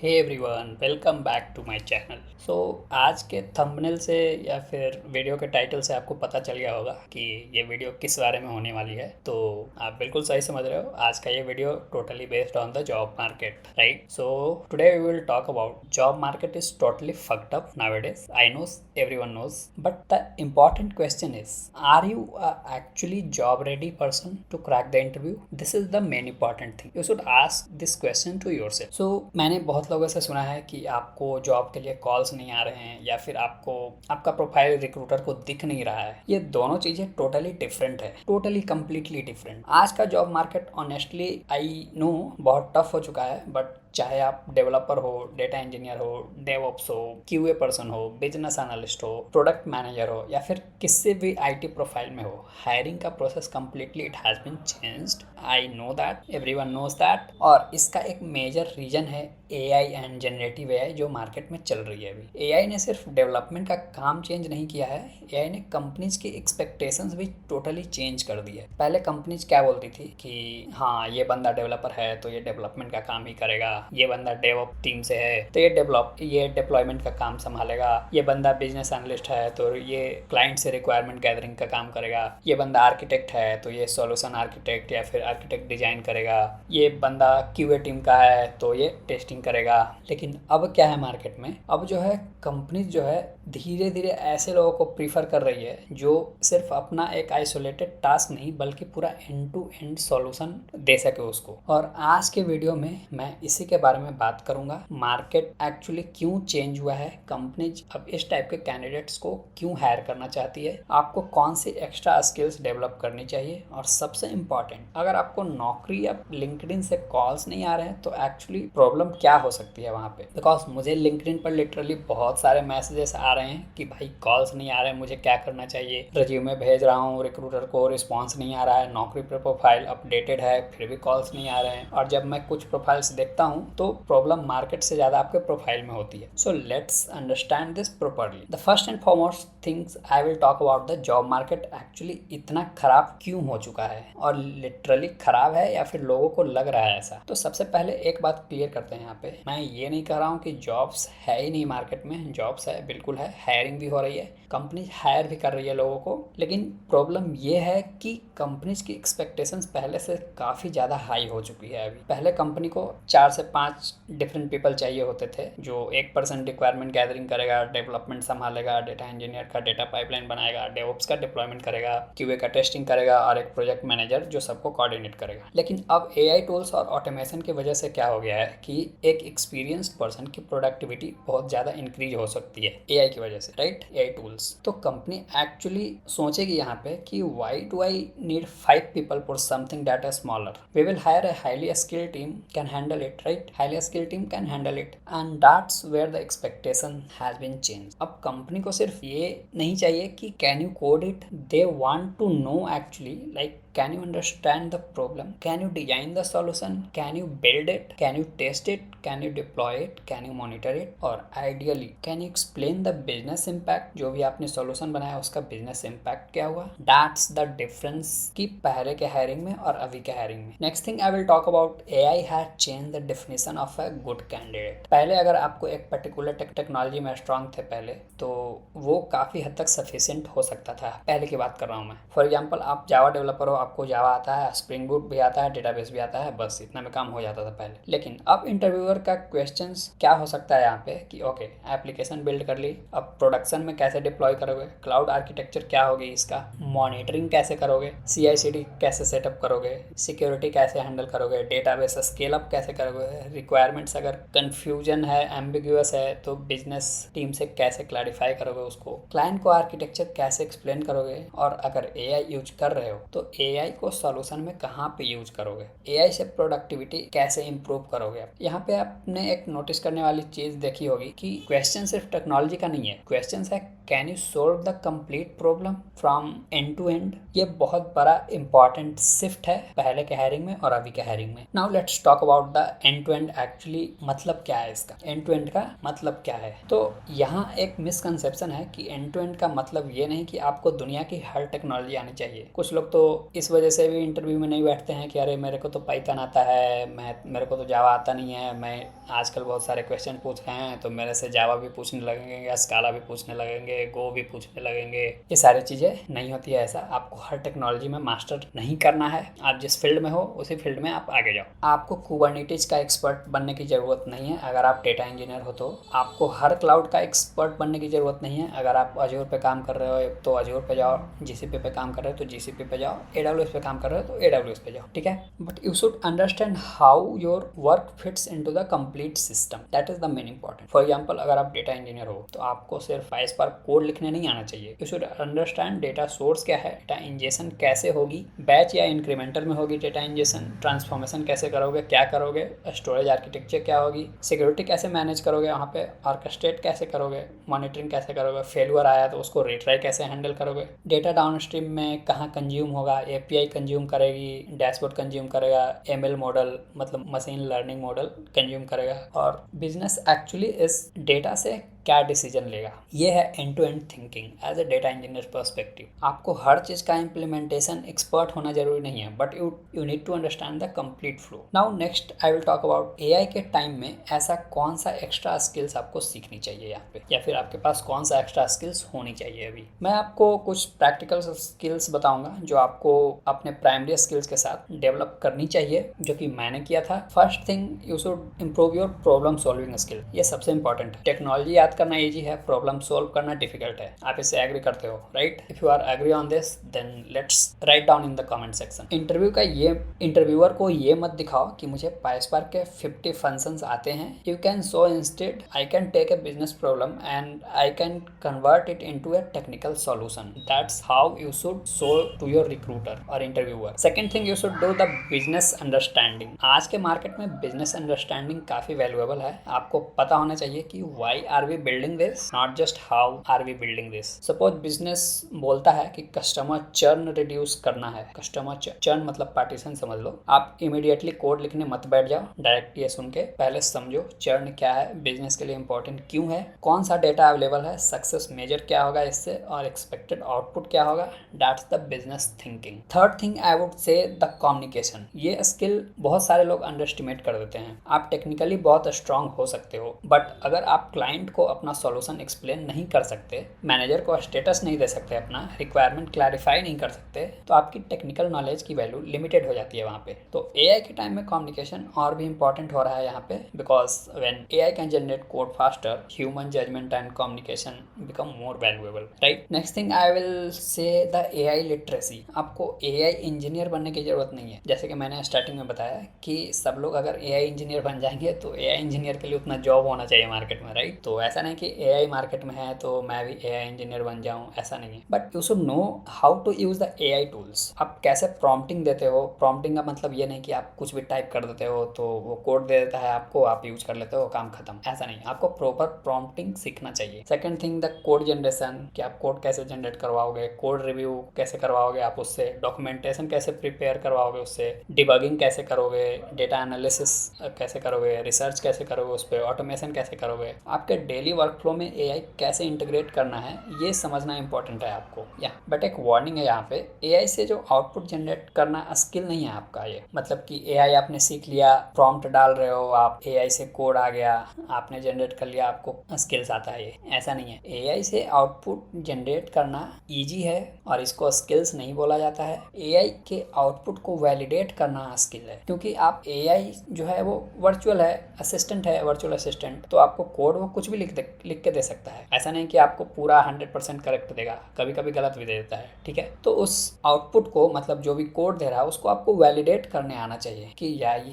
Hey everyone, welcome back to my channel. So आज के thumbnail से या फिर वीडियो के टाइटल से आपको पता चल गया होगा कि ये वीडियो किस बारे में होने वाली है। तो आप बिल्कुल सही समझ रहे हो, आज का ये video totally based on the job market, right. So today we will talk about job market is totally fucked up nowadays. I know everyone knows, but the important question is, are you a actually job ready person to crack the interview? This is the main important thing. You should ask this question to yourself. So मैंने बहुत लोगों से सुना है कि आपको job के लिए कॉल्स नहीं आ रहे हैं या फिर आपको आपका प्रोफाइल रिक्रूटर को दिख नहीं रहा है। ये दोनों चीजें टोटली डिफरेंट है, टोटली कंप्लीटली डिफरेंट। आज का job market honestly I know बहुत टफ हो चुका है, बट चाहे आप डेवलपर हो, डेटा इंजीनियर हो, डेवऑप्स हो, क्यूए पर्सन हो, बिजनेस एनालिस्ट हो, प्रोडक्ट मैनेजर हो या फिर किसी भी आईटी प्रोफाइल में हो, हायरिंग का process completely it has been changed. I know that, everyone knows that. और इसका एक मेजर रीजन है एआई एंड जनरेटिव एआई जो मार्केट में चल रही है अभी। एआई ने सिर्फ डेवलपमेंट का काम चेंज नहीं किया है, एआई ने कंपनीज की एक्सपेक्टेशंस भी टोटली चेंज कर दी है। पहले कंपनीज क्या बोलती थी कि हाँ, ये बंदा डेवलपर है तो ये डेवलपमेंट का काम ही करेगा, ये बंदा डेवऑप टीम से है तो ये डिप्लॉयमेंट का काम संभालेगा, ये बंदा बिजनेस एनालिस्ट है तो ये क्लाइंट से रिक्वायरमेंट गैदरिंग का काम करेगा, ये बंदा आर्किटेक्ट है तो ये सॉल्यूशन आर्किटेक्ट या फिर आर्किटेक्ट डिजाइन करेगा, ये बंदा क्यूए टीम का है तो ये टेस्टिंग करेगा। लेकिन अब क्या है मार्केट में, अब जो है कंपनीज जो है धीरे धीरे ऐसे लोगों को प्रीफर कर रही है जो सिर्फ अपना एक आइसोलेटेड टास्क नहीं बल्कि पूरा एंड टू एंड सॉल्यूशन दे सके उसको। और आज के वीडियो में मैं इसी के बारे में बात करूंगा, मार्केट एक्चुअली क्यों चेंज हुआ है, कंपनीज अब इस टाइप के कैंडिडेट्स को क्यों हायर करना चाहती है, आपको कौन सी एक्स्ट्रा स्किल्स डेवलप करनी चाहिए, और सबसे इम्पॉर्टेंट, अगर आपको नौकरी या लिंक्डइन से कॉल्स नहीं आ रहे हैं तो एक्चुअली प्रॉब्लम क्या हो सकती है वहाँ पे। बिकॉज मुझे लिंक्डइन पर लिटरली बहुत सारे मैसेजेस आ रहे हैं कि भाई कॉल्स नहीं आ रहे हैं, मुझे क्या करना चाहिए, रिज्यूमे भेज रहा हूँ रिक्रूटर को, रिस्पॉन्स नहीं आ रहा है, नौकरी पर प्रोफाइल अपडेटेड है फिर भी कॉल्स नहीं आ रहे हैं। और जब मैं कुछ प्रोफाइल्स देखता हूँ तो प्रॉब्लम मार्केट से ज़्यादा आपके प्रोफाइल में होती है। So let's understand this properly. The first and foremost things I will talk about the job market actually इतना खराब क्यों हो चुका है, और लिटरली खराब है या फिर लोगों को लग रहा है ऐसा। तो सबसे पहले एक बात क्लियर करते हैं यहाँ पे, मैं ये नहीं कह रहा हूँ कि जॉब्स है ही नहीं मार्केट में, जॉब्स है, बिल्कुल है, हायरिंग भी हो रही है, कंपनी हायर भी कर रही है लोगों को। लेकिन प्रॉब्लम ये है कि कंपनीज की एक्सपेक्टेशंस पहले से काफ़ी ज़्यादा हाई हो चुकी है। अभी पहले कंपनी को 4 से 5 डिफरेंट पीपल चाहिए होते थे जो एक पर्सन रिक्वायरमेंट गैदरिंग करेगा, डेवलपमेंट संभालेगा, डेटा इंजीनियर का डेटा पाइपलाइन बनाएगा, डेवऑप्स का डिप्लॉयमेंट करेगा, क्यूए का टेस्टिंग करेगा और एक प्रोजेक्ट मैनेजर जो सबको कोऑर्डिनेट करेगा। लेकिन अब एआई टूल्स और ऑटोमेशन की वजह से क्या हो गया है कि एक एक्सपीरियंस्ड पर्सन की प्रोडक्टिविटी बहुत ज़्यादा इंक्रीज हो सकती है एआई की वजह से, राइट। एआई टूल्स तो कंपनी एक्चुअली सोचेगी यहाँ पे कि why do I need 5 people for something that is smaller, we will hire a highly skilled team can handle it, right, highly skilled team can handle it, and that's where the expectation has been changed. अब company को सिर्फ ये नहीं चाहिए कि can you code it, they want to know actually like can you understand the problem, can you design the solution, can you build it, can you test it, can you deploy it, can you monitor it, और ideally can you explain the business impact, जो भी आपने solution बनाया उसका business impact क्या हुआ। That's the difference कि पहले के हायरिंग में और अभी के हायरिंग में। Next thing I will talk about, AI has change the definition of a good candidate. पहले अगर आपको एक पर्टिकुलर टेक्नोलॉजी में स्ट्रांग थे पहले तो वो काफ़ी हद तक सफिशिएंट हो सकता था, पहले की बात कर रहा हूँ मैं। फॉर एग्जाम्पल आप जावा डेवलपर हो, आपको जावा आता है, स्प्रिंग बूट भी आता है, डेटाबेस भी आता है, बस इतना में काम हो जाता था पहले। लेकिन अब इंटरव्यूअर का क्वेश्चंस क्या हो सकता है यहाँ पे कि ओके एप्लीकेशन बिल्ड कर ली, अब प्रोडक्शन में कैसे डिप्लॉय करोगे, क्लाउड आर्किटेक्चर क्या होगी इसका, मॉनिटरिंग कैसे करोगे, CI/CD कैसे सेटअप करोगे, सिक्योरिटी कैसे हैंडल करोगे, डेटाबेस स्केल अप कैसे करोगे, रिक्वायरमेंट्स अगर कंफ्यूजन है, एम्बिग्यूअस है तो बिजनेस टीम से कैसे क्लैरिफाई करोगे उसको, क्लाइंट को आर्किटेक्चर कैसे एक्सप्लेन करोगे, और अगर AI यूज कर रहे हो तो AI को सॉल्यूशन में कहाँ पे यूज करोगे, AI से प्रोडक्टिविटी कैसे इंप्रूव करोगे। यहाँ पे आपने एक नोटिस करने वाली चीज देखी होगी कि क्वेश्चन सिर्फ टेक्नोलॉजी का नहीं है, क्वेश्चन है can you solve the complete problem from end to end. ये बहुत बड़ा इंपॉर्टेंट शिफ्ट है पहले के हायरिंग में और अभी के हायरिंग में। Now let's talk about the end to end, actually मतलब क्या है इसका, एंड टू एंड का मतलब क्या है। तो यहाँ एक मिसकंसेप्शन है कि एंड टू एंड का मतलब ये नहीं कि आपको दुनिया की हर टेक्नोलॉजी आनी चाहिए। कुछ लोग तो इस वजह से भी इंटरव्यू में नहीं बैठते हैं कि अरे मेरे को तो पाइथन आता है, मेरे को तो जावा आता नहीं है, मैं आजकल बहुत सारे क्वेश्चन पूछ रहे हैं तो मेरे से जावा भी पूछने लगेंगे या स्काला भी पूछने लगेंगे, गो भी पूछने लगेंगे। ये सारी चीज़ें नहीं होती है ऐसा। आपको हर टेक्नोलॉजी में मास्टर नहीं करना है। आप जिस फील्ड में हो उसी फील्ड में आप आगे जाओ। आपको कुबरनेटिस का एक्सपर्ट बनने की ज़रूरत नहीं है अगर आप डेटा इंजीनियर हो तो। आपको हर क्लाउड का एक्सपर्ट बनने की ज़रूरत नहीं है। अगर आप अजूर पे काम कर रहे हो तो अजूर पे जाओ, जीसीपी पे काम कर रहे हो तो जीसीपी पे जाओ, AWS पे काम कर रहे हो तो AWS पे जाओ, ठीक है। But you should understand how your work fits into the complete system, that is the main important. For example, अगर आप डेटा इंजीनियर हो तो आपको सिर्फ पाइस्पार्क कोड लिखने नहीं आना चाहिए। You should understand data source क्या है, डेटा इंजेक्शन कैसे होगी, बैच या इंक्रीमेंटल में होगी डेटा इंजेक्शन, ट्रांसफॉर्मेशन कैसे करोगे, क्या करोगे, स्टोरेज आर्किटेक्चर क्या होगी, सिक्योरिटी कैसे मैनेज करोगे, वहाँ पे ऑर्केस्ट्रेट कैसे करोगे, मॉनिटरिंग कैसे करोगे, फेलियर आया तो उसको रिट्राई कैसे हैंडल करोगे, डेटा डाउनस्ट्रीम में कहाँ कंज्यूम होगा, API कंज्यूम करेगी, डैशबोर्ड कंज्यूम करेगा, ML मॉडल मतलब मशीन लर्निंग मॉडल कंज्यूम करेगा, और बिजनेस एक्चुअली इस डेटा से क्या डिसीजन लेगा। ये है end to end thinking as a data engineer perspective. आपको हर चीज़ का इम्प्लीमेंटेशन एक्सपर्ट होना जरूरी नहीं है, but you need to understand the complete flow. Now next I will talk about AI के टाइम में ऐसा कौन सा एक्स्ट्रा स्किल्स आपको सीखनी चाहिए यहाँ पे, या फिर आपके पास कौन सा एक्स्ट्रा स्किल्स होनी चाहिए। अभी मैं आपको कुछ प्रैक्टिकल स्किल्स बताऊंगा जो आपको अपने प्राइमरी स्किल्स के साथ डेवलप करनी चाहिए, जो कि मैंने किया था। First thing, you should improve your problem solving skill. ये सबसे इंपॉर्टेंट है। टेक्नोलॉजी करना इजी है, प्रॉब्लम सॉल्व करना डिफिकल्ट है। आप इससे एग्री करते हो, right? If you are agree on this then let's write down in the comment section. Interviewer को ये मत दिखाओ कि मुझे पाइस्पार्क के 50 फंक्शंस आते हैं। You can so instead I can take a business problem and I can convert it into a technical solution. That's how you should show to your recruiter और interviewer. Second thing, you should do the business understanding. आज के market में business understanding काफी valuable है। आपको पता होना चाहिए कि why are we building this, not just how are we building this. Suppose business बोलता है कि कस्टमर चर्न रिड्यूस करना है। कस्टमर चर्न मतलब पार्टीशन समझ लो। आप इमीडिएटली कोड लिखने मत बैठ जाओ। डायरेक्ट ये सुन के पहले समझो चर्न क्या है, बिजनेस के लिए इंपॉर्टेंट क्यों है, कौन सा डेटा अवेलेबल है, सक्सेस मेजर क्या होगा इससे, और एक्सपेक्टेड आउटपुट क्या होगा। That's the business thinking. Third thing I would say the communication. ये स्किल बहुत सारे लोग अंडर एस्टिमेट कर देते हैं। आप टेक्निकली बहुत स्ट्रांग हो सकते हो, बट अगर आप क्लाइंट को अपना सॉल्यूशन एक्सप्लेन नहीं कर सकते, मैनेजर को स्टेटस नहीं दे सकते, अपना रिक्वायरमेंट क्लैरिफाई नहीं कर सकते, तो आपकी टेक्निकल नॉलेज की वैल्यू लिमिटेड हो जाती है वहाँ पे। तो AI के टाइम में कम्युनिकेशन और भी इंपॉर्टेंट हो रहा है यहाँ पे, because when AI can generate code faster, human judgement and communication become more valuable, right? Next thing I will say the AI literacy. आपको AI इंजीनियर बनने की जरूरत नहीं है। जैसे कि मैंने स्टार्टिंग में बताया कि सब लोग अगर AI इंजीनियर बन जाएंगे तो AI इंजीनियर के लिए उतना जॉब होना चाहिए मार्केट में, राइट? तो ऐसा नहीं कि AI मार्केट में है तो मैं भी AI इंजीनियर बन जाऊं, ऐसा नहीं है। But you should know how to use the AI tools. आप कैसे प्रॉम्प्टिंग देते हो। प्रॉम्प्टिंग का मतलब ये नहीं कि आप कुछ भी टाइप कर देते हो तो वो कोड दे देता है आपको, आप यूज कर लेते हो, काम खत्म, ऐसा नहीं। आपको प्रॉपर प्रॉम्प्टिंग सीखना चाहिए। Second thing, the code generation, कि आप कोड कैसे जनरेट करवाओगे, कोड रिव्यू कैसे करवाओगे आप उससे, डॉक्यूमेंटेशन कैसे प्रिपेयर करवाओगे उससे, डिबगिंग कैसे करोगे, डेटा एनालिसिस कैसे करोगे, रिसर्च कैसे करोगे उस पर, ऑटोमेशन कैसे करोगे, आपके डेली वर्कफ्लो में AI कैसे इंटीग्रेट करना है, ये समझना इंपॉर्टेंट है आपको। या बट एक वार्निंग है यहाँ पे, AI से जो आउटपुट जनरेट करना स्किल नहीं है आपका। ये मतलब कि AI आपने सीख लिया, प्रॉम्प्ट डाल रहे हो आप, AI से कोड आ गया, आपने जनरेट कर लिया, आपको स्किल्स आता है, ये ऐसा नहीं है। AI से आउटपुट जनरेट करना ईजी है और इसको स्किल्स नहीं बोला जाता है। AI के आउटपुट को वैलिडेट करना स्किल है, क्योंकि आप AI जो है वो वर्चुअल है, असिस्टेंट है, वर्चुअल असिस्टेंट, तो आपको कोड वो कुछ भी लिख के दे सकता है। ऐसा नहीं कि आपको पूरा 100% करेक्ट देगा, कभी कभी गलत भी दे देता है, ठीक है? तो उस आउटपुट को, मतलब जो भी कोड दे रहा है उसको आपको वैलिडेट करने आना चाहिए कि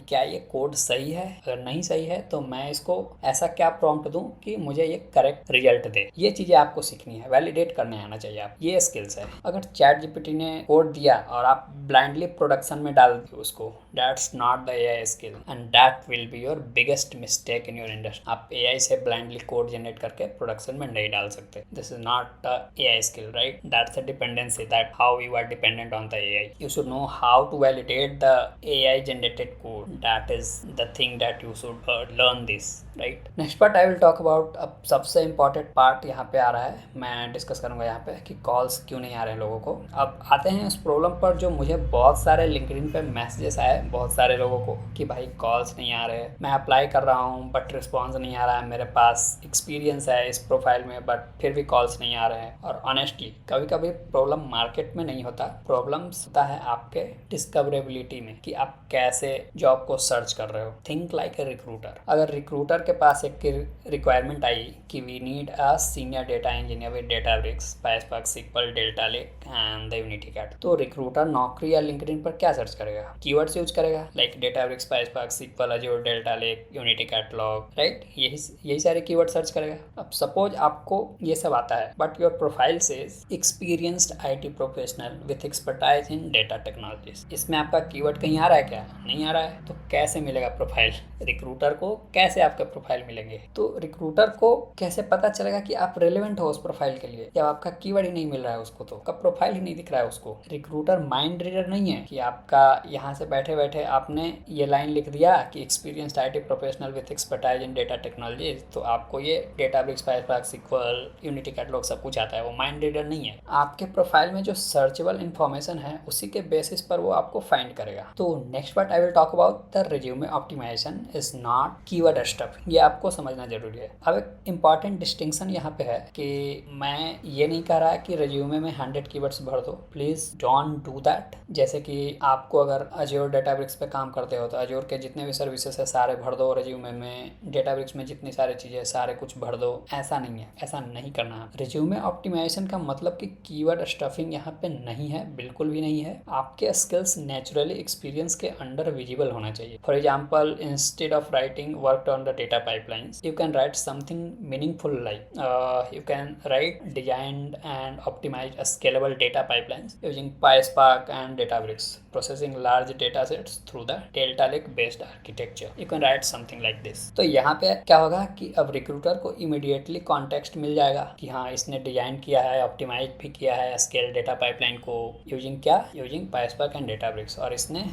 क्या ये कोड सही है। अगर नहीं सही है तो मैं इसको ऐसा क्या प्रॉम्प्ट दूं कि मुझे ये करेक्ट रिजल्ट दे। ये चीजें आपको सीखनी है, वैलिडेट करने आना चाहिए आप। ये स्किल्स है। अगर ChatGPT ने कोड दिया और आप ब्लाइंडली प्रोडक्शन में डाल दिए उसको, that's not the AI skill and that will be your biggest mistake in your industry. आप AI से ब्लाइंडली कोड जनरेट करके प्रोडक्शन में नहीं डाल सकते। This is not AI skill, right? That's a dependency, that how you are dependent on the AI. You should know how to validate the AI generated code. That is the thing that you should learn this. Right. Next part I will talk about, अब सबसे important part यहाँ पे आ रहा है, मैं discuss करूँगा यहाँ पे कि कॉल्स क्यों नहीं आ रहे हैं लोगों को। अब आते हैं उस प्रॉब्लम पर जो मुझे बहुत सारे लिंक्डइन पे मैसेजेस आए बहुत सारे लोगों को कि भाई कॉल्स नहीं आ रहे, मैं अप्लाई कर रहा हूँ बट रिस्पॉन्स नहीं आ रहा है, मेरे पास एक्सपीरियंस है इस प्रोफाइल में बट फिर भी कॉल्स नहीं आ रहे हैं। और ऑनेस्टली कभी कभी प्रॉब्लम मार्केट में नहीं होता, प्रॉब्लम्स होता है आपके डिस्कवरेबिलिटी में कि आप कैसे जॉब को सर्च कर रहे हो। Think like a recruiter. अगर रिक्रूटर के पास एक रिक्वायरमेंट आई कि we need a senior data engineer with Databricks, PySpark, SQL, Delta Lake and the Unity Cat, तो रिक्रूटर नौकरी या लिंक्डइन पर क्या सर्च करेगा? कीवर्ड्स यूज करेगा like Databricks, PySpark, SQL, Azure, Delta Lake, Unity Catalog, right? यही सारे keyword search करेगा। अब सपोज आपको ये सब आता है but your profile says experienced IT professional with expertise in data technologies, इसमें आपका कीवर्ड कहीं आ रहा है क्या? नहीं आ रहा है। तो कैसे मिलेगा प्रोफाइल? रिक्रूटर को कैसे आपका प्रोफाइल मिलेंगे? तो रिक्रूटर को कैसे पता चलेगा कि आप रेलेवेंट हो उस प्रोफाइल के लिए जब आपका कीवर्ड ही नहीं मिल रहा है उसको, तो आपका प्रोफाइल ही नहीं दिख रहा है उसको। रिक्रूटर माइंड रीडर नहीं है कि आपका यहाँ से बैठे बैठे आपने ये लाइन लिख दिया कि experienced IT professional with expertise in data technology, तो आपको ये Databricks, PySpark, sequel, unity catalogue सब कुछ आता है। वो माइंड रीडर नहीं है। आपके प्रोफाइल में जो सर्चेबल इन्फॉर्मेशन है उसी के बेसिस पर वो आपको फाइंड करेगा। तो next part I will talk about the resume optimisation is not keyword stuffing. ये आपको समझना जरूरी है। अब एक इंपॉर्टेंट डिस्टिंक्शन यहाँ पे है कि मैं ये नहीं कह रहा कि रिज्यूमे में 100 कीवर्ड्स भर दो, प्लीज डोंट डू दैट। जैसे कि आपको अगर अज्योर डेटाब्रिक्स पे काम करते हो तो अज्योर के जितने भी सर्विसेज है सारे भर दो रिज्यूमे में, डेटाब्रिक्स में जितनी सारी चीजें सारे कुछ भर दो। ऐसा नहीं है, ऐसा नहीं करना है। रिज्यूमे ऑप्टिमाइजेशन का मतलब कि कीवर्ड स्टफिंग यहाँ पे नहीं है, बिल्कुल भी नहीं है। आपके स्किल्स नेचुरली एक्सपीरियंस के अंडर विजिबल होना चाहिए। For example, instead of writing worked on the data pipelines, you can write something meaningful like you can write designed and optimised scalable data pipelines using PySpark and Databricks, processing large data sets through the delta lake based architecture. You can write something like this. तो यहाँ पे क्या होगा कि अब recruiter को immediately context मिल जाएगा कि हाँ इसने डिजाइन किया है, ऑप्टिमाइज भी किया है स्केल डेटा पाइपलाइन को यूजिंग क्या, यूजिंग पाइस्पार्क एंड डेटाब्रिक्स, और इसने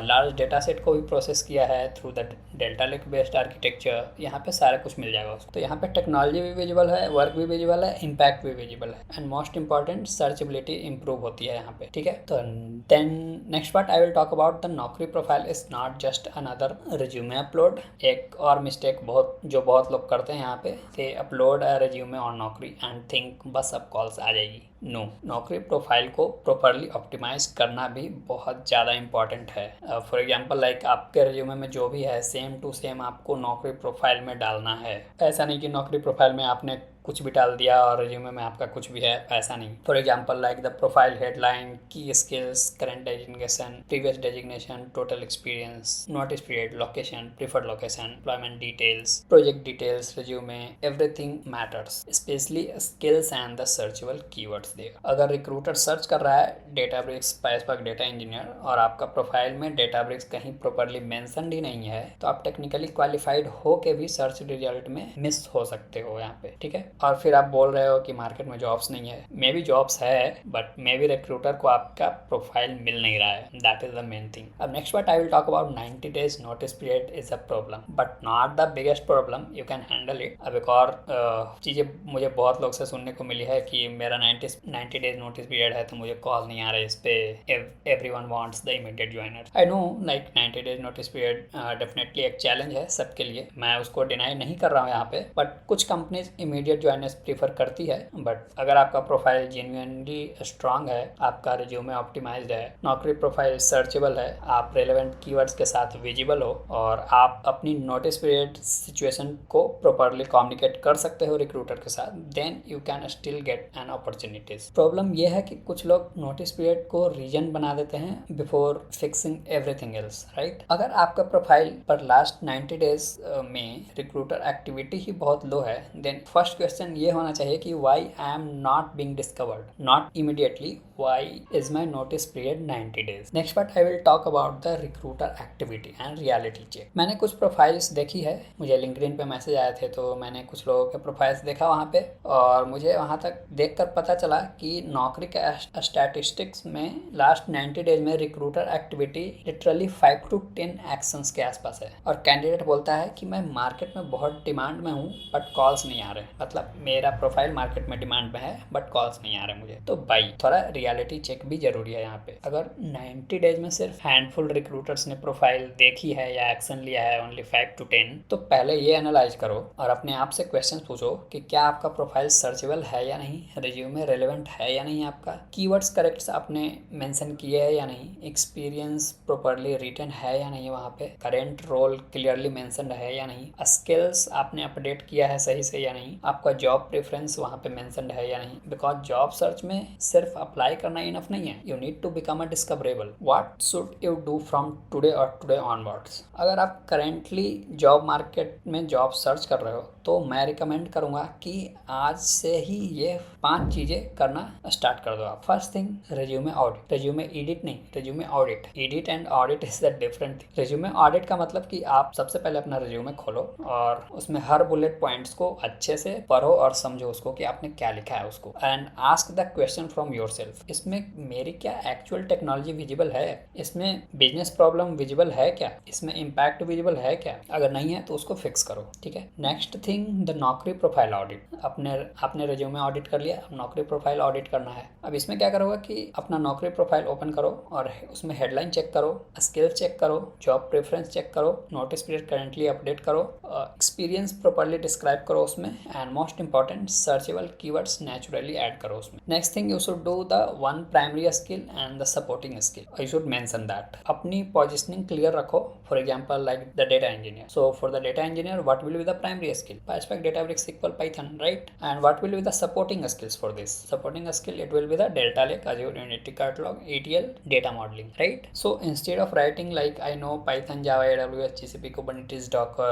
लार्ज डेटा सेट को भी प्रोसेस किया है through the delta lake based architecture. यहाँ पे सारा कुछ मिल जाएगा उसको। तो यहाँ पे टेक्नोलॉजी भी विजिबल है, वर्क भी विजिबल है, इम्पैक्ट भी विजिबल है, and most important searchability improve होती है यहाँ पे। ठीक है, तो then next part I will talk about the Naukri profile is not just another resume upload. एक और मिस्टेक बहुत लोग करते हैं यहाँ पे, they upload a resume on Naukri and think बस अब कॉल्स आ जाएगी। नो, नौकरी प्रोफाइल को प्रॉपर्ली ऑप्टिमाइज करना भी बहुत ज़्यादा इंपॉर्टेंट है। फॉर एग्जांपल लाइक आपके रिज्यूमे में जो भी है सेम टू सेम आपको नौकरी प्रोफाइल में डालना है। ऐसा नहीं कि नौकरी प्रोफाइल में आपने कुछ भी डाल दिया और रिज्यूमे में आपका कुछ भी है, ऐसा नहीं। For example like the profile headline, key skills, current designation, previous designation, total experience, notice period, location, preferred location, employment details, project details, resume, everything matters, specially skills and the searchable keywords देगा। अगर recruiter search कर रहा है Databricks, पाइस्पार्क data engineer और आपका profile में Databricks कहीं properly mentioned ही नहीं है, तो आप टेक्निकली क्वालिफाइड हो के भी सर्च रिजल्ट में मिस हो सकते हो यहाँ पे। ठीक है, और फिर आप बोल रहे हो कि मार्केट में जॉब्स नहीं है। मे बी जॉब्स है बट मे बी रिक्रूटर को आपका प्रोफाइल मिल नहीं रहा है, that is the main thing. अब next part I will talk about 90 days notice period is a problem but not the biggest problem, you can handle it. अब एक और चीज़ें मुझे बहुत लोग से सुनने को मिली है कि मेरा 90 days नोटिस पीरियड है तो मुझे कॉल नहीं आ रहा है इस पे, everyone wants the immediate joiner. I know like 90 days notice period definitely एक चैलेंज है सबके लिए, मैं उसको डिनाई नहीं कर रहा हूँ यहाँ पे, बट कुछ कंपनीज इमीडिएट ज्वाइनर्स प्रीफर करती है। बट अगर आपका प्रोफाइल जेन्युइनली स्ट्रांग है, आपका रिज्यूमे ऑप्टिमाइज्ड है, नौकरी प्रोफाइल सर्चेबल है, आप रेलेवेंट कीवर्ड्स के साथ विजिबल हो और आप अपनी नोटिस पीरियड सिचुएशन को प्रॉपर्ली कम्युनिकेट कर सकते हो रिक्रूटर के साथ, then you can still get an opportunities. Problem यह है कि कुछ लोग नोटिस पीरियड को रीजन बना देते हैं before fixing everything else, right? अगर आपका प्रोफाइल पर लास्ट 90 days में रिक्रूटर एक्टिविटी ही बहुत लो है, देन फर्स्ट क्वेश्चन क्वेश्चन ये होना चाहिए कि why I am not being discovered, not immediately why is my notice period 90 days। Next part I will talk about the recruiter activity and reality check. मैंने कुछ profiles देखी है, मुझे LinkedIn पे मैसेज आए थे तो मैंने कुछ लोगों के प्रोफाइल्स देखा वहाँ पे, और मुझे वहाँ तक देखकर पता चला कि नौकरी के स्टैटिस्टिक्स में लास्ट 90 days में recruiter activity literally 5 to 10 actions के आसपास है। और कैंडिडेट बोलता है कि मैं मार्केट में बहुत डिमांड में हूँ बट कॉल्स नहीं आ रहे, मतलब मेरा प्रोफाइल मार्केट में डिमांड में है बट कॉल्स नहीं आ रहे मुझे। तो भाई थोड़ा रियलिटी चेक भी जरूरी है यहाँ पे। अगर 90 days में सिर्फ हैंडफुल रिक्रूटर्स ने प्रोफाइल देखी है या एक्शन लिया है ओनली 5 to 10, तो पहले ये एनालाइज करो और अपने आप से क्वेश्चन पूछो कि क्या आपका प्रोफाइल सर्चेबल है या नहीं, रिज्यूमे रेलेवेंट है या नहीं, आपका कीवर्ड्स करेक्ट आपने मेंशन किए हैं या नहीं, एक्सपीरियंस प्रॉपर्ली रिटन है या नहीं, वहाँ पे करेंट रोल क्लियरली मेंशन्ड है या नहीं, स्किल्स आपने अपडेट किया है सही से या नहीं, आपका जॉब प्रेफरेंस वहाँ पे मेंशन्ड है या नहीं। बिकॉज जॉब सर्च में सिर्फ अप्लाई करना इनफ नहीं है, you need to become a discoverable. What should you do from today और टुडे ऑनवर्ड्स। अगर आप करेंटली जॉब मार्केट में जॉब सर्च कर रहे हो तो मैं रिकमेंड करूंगा कि आज से ही ये 5 चीजें करना स्टार्ट कर दो आप। First thing, resume audit. Resume edit नहीं, resume audit. Edit and audit is the different thing. Resume audit का मतलब कि आप सबसे पहले अपना रिज्यूमे खोलो और उसमें हर बुलेट पॉइंट्स को अच्छे से पढ़ो और समझो उसको कि आपने क्या लिखा है उसको, and ask the question from yourself. इसमें मेरी क्या एक्चुअल टेक्नोलॉजी विजिबल है, इसमें बिजनेस प्रॉब्लम विजिबल है क्या, इसमें इम्पैक्ट विजिबल है क्या, अगर नहीं है तो उसको फिक्स करो, ठीक है। Next thing, the Naukri profile audit. अपने रिज्यूमे ऑडिट कर लिया, अब नौकरी प्रोफाइल ऑडिट करना है। अब इसमें क्या करोगे कि अपना नौकरी प्रोफाइल ओपन करो और उसमें हेडलाइन चेक करो, स्किल चेक करो, जॉब प्रेफरेंस चेक करो, नोटिस पीरियड करेंटली अपडेट करो, एक्सपीरियंस प्रॉपर्ली डिस्क्राइब करो उसमें, and most important searchable keywords naturally add करो उसमें। Next thing, you should do the one primary skill and the supporting skill, you should mention that. अपनी positioning clear रखो, for example like the data engineer. So for the data engineer what will be the primary skill? PySpark, Databricks, SQL, Python, right? And what will be the supporting skills for this? Supporting skill, it will be the Delta Lake, Azure Unity Catalog, ETL, data modeling, right? So instead of writing like I know Python, Java, AWS, GCP, Kubernetes, Docker,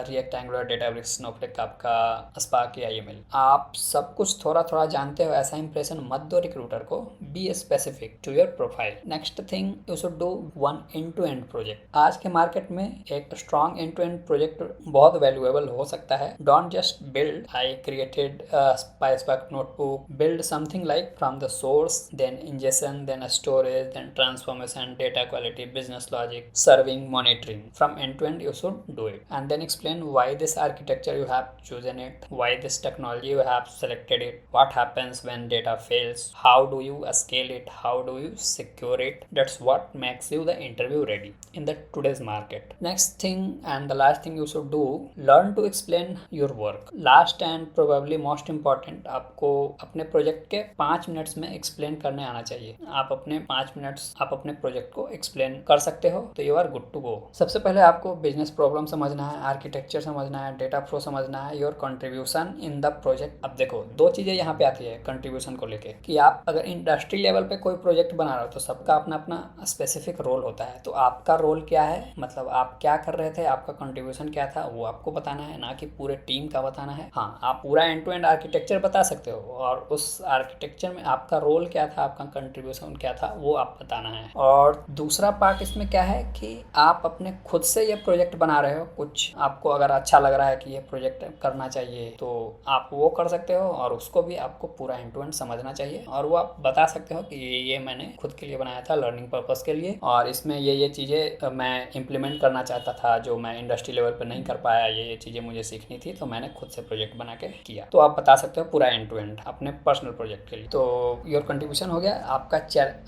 React, Angular, Databricks, Snowflake, Kafka, Spark, AIML, आप सब कुछ थोड़ा थोड़ा जानते हो ऐसा impression मत दो रिक्रूटर को। Be specific to your profile. Next thing, you should do one end to end project. आज के मार्केट में एक strong end to end project बहुत वैल्यूएबल हो सकता है। Don't just build, I created a PySpark notebook, build something like from the source, then ingestion, then storage, then transformation, data quality, business logic, serving, monitoring. From end to end you should do it, and then explain why this architecture you have chosen it, why this technology you have selected it, what happens when data fails, how do you scale it, how do you secure it. That's what makes you the interview ready in the today's market. Next thing and the last thing you should do, learn to explain your work. Last and probably most important, आपको अपने project के 5 minutes में explain करने आना चाहिए। आप अपने 5 minutes आप अपने प्रोजेक्ट को एक्सप्लेन कर सकते हो तो you are good to go. सबसे पहले आपको बिजनेस प्रॉब्लम समझना है, आर्किटेक्चर समझना है, डेटा फ्लो समझना है, your contribution in the project. अब देखो 2 चीजें यहाँ पे आती है कंट्रीब्यूशन को लेके कि आप अगर इंडस्ट्री लेवल पे कोई प्रोजेक्ट बना रहे हो तो सबका अपना अपना स्पेसिफिक रोल होता है। तो आपका रोल क्या है, मतलब आप क्या कर रहे थे, आपका कंट्रीब्यूशन क्या था, वो आपको बताना है, ना कि पूरे टीम का बताना है। हाँ, आप पूरा एंड टू एंड आर्किटेक्चर बता सकते हो और उस आर्किटेक्चर में आपका रोल क्या था, आपका कंट्रीब्यूशन क्या था, वो आप बताना है। और दूसरा पार्ट इसमें क्या है कि आप अपने खुद से ये प्रोजेक्ट बना रहे हो, कुछ आपको अगर अच्छा लग रहा है कि ये प्रोजेक्ट करना चाहिए तो आप वो कर सकते हो, और उसको भी आपको पूरा एंड टू एंड समझना चाहिए, और वो आप बता सकते हो कि ये मैंने खुद के लिए बनाया था लर्निंग पर्पस के लिए, और इसमें ये चीज़ें मैं इम्प्लीमेंट करना चाहता था जो मैं इंडस्ट्री लेवल पर नहीं कर पाया, ये चीज़ें मुझे सीखनी थी तो मैंने खुद से प्रोजेक्ट बना के किया। तो आप बता सकते हो पूरा एंड टू एंड अपने पर्सनल प्रोजेक्ट के लिए। तो योर कंट्रीब्यूशन हो गया,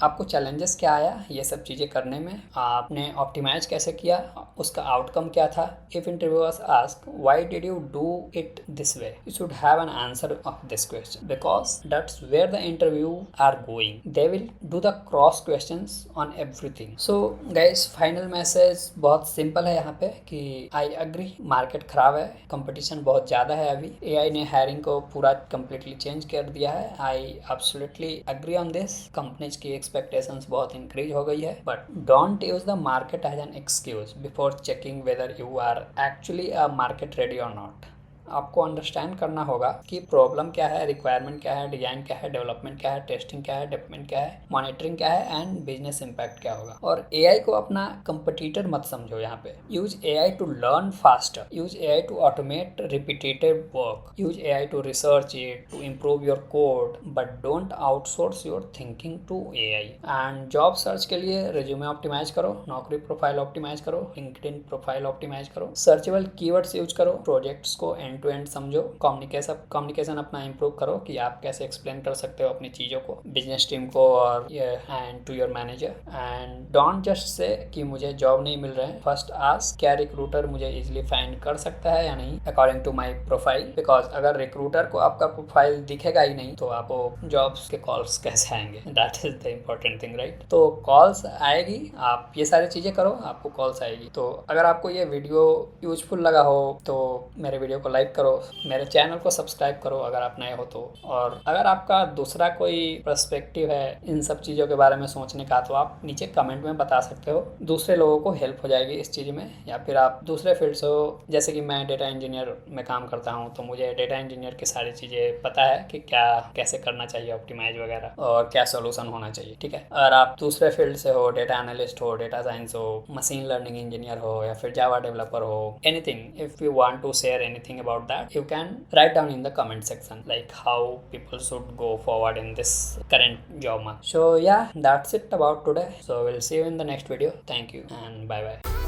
आपको चैलेंजेस क्या आया ये सब चीज़ें करने में, आपने ऑप्टिमाइज कैसे किया, उसका आउटकम क्या था। If interviewers ask why did you do it this way, you should have an answer of this question because that's where the interview are going. They will do the cross questions on everything. So guys, final message बहुत simple है यहाँ पे कि I agree, market खराब है, competition बहुत ज़्यादा है। अभी एआई ने हायरिंग को पूरा कंप्लीटली चेंज कर दिया है। I absolutely agree on this. Companies की एक्सपेक्टेशंस बहुत इंक्रीज हो गई है, but don't use the market as an excuse before checking whether you are actually a market ready or not. आपको अंडरस्टैंड करना होगा कि प्रॉब्लम क्या है, रिक्वायरमेंट क्या है, डिजाइन क्या है, डेवलपमेंट क्या है, टेस्टिंग क्या है, डेवलपमेंट क्या है, मॉनिटरिंग क्या है एंड बिजनेस इंपैक्ट क्या होगा। और एआई को अपना कंपटीटर मत समझो। यहाँ पे use AI to learn faster, use AI to automate repetitive work, use AI to research it, to improve your code, but don't outsource your thinking to AI। And job search के लिए resume optimise करो, नौकरी profile optimise करो, LinkedIn profile optimise करो, searchable keywords use करो, projects को and to and समझो, communication अपना इंप्रूव करो कि आप कैसे एक्सप्लेन कर सकते हो अपनी चीज़ों को बिजनेस टीम को और and to your manager. And don't just say कि मुझे जॉब नहीं मिल रहे हैं, फर्स्ट आस्क क्या रिक्रूटर मुझे इजिली फाइंड कर सकता है या नहीं according to my profile. Because अगर रिक्रूटर को आपका प्रोफाइल दिखेगा ही नहीं तो आपको जॉब्स के कॉल्स कैसे आएंगे, that is the important thing, right. तो कॉल्स आएगी, आप ये सारी चीज़ें करो, आपको कॉल्स आएगी। तो अगर आपको ये वीडियो यूजफुल लगा हो तो मेरे वीडियो को लाइक करो, मेरे चैनल को सब्सक्राइब करो अगर आप नए हो तो। और अगर आपका दूसरा कोई पर्सपेक्टिव है इन सब चीज़ों के बारे में सोचने का तो आप नीचे कमेंट में बता सकते हो, दूसरे लोगों को हेल्प हो जाएगी इस चीज़ में। या फिर आप दूसरे फील्ड से हो, जैसे कि मैं डेटा इंजीनियर में काम करता हूँ तो मुझे डेटा इंजीनियर की सारी चीज़ें पता है कि क्या कैसे करना चाहिए ऑप्टिमाइज वगैरह और क्या सोल्यूशन होना चाहिए, ठीक है। अगर आप दूसरे फील्ड से हो, डेटा एनालिस्ट हो, डेटा साइंस हो, मशीन लर्निंग इंजीनियर हो या फिर जावा डेवलपर हो, anything, if you want to share anything about that you can write down in the comment section, like how people should go forward in this current job market. So yeah, that's it about today. So we'll see you in the next video. Thank you and bye bye.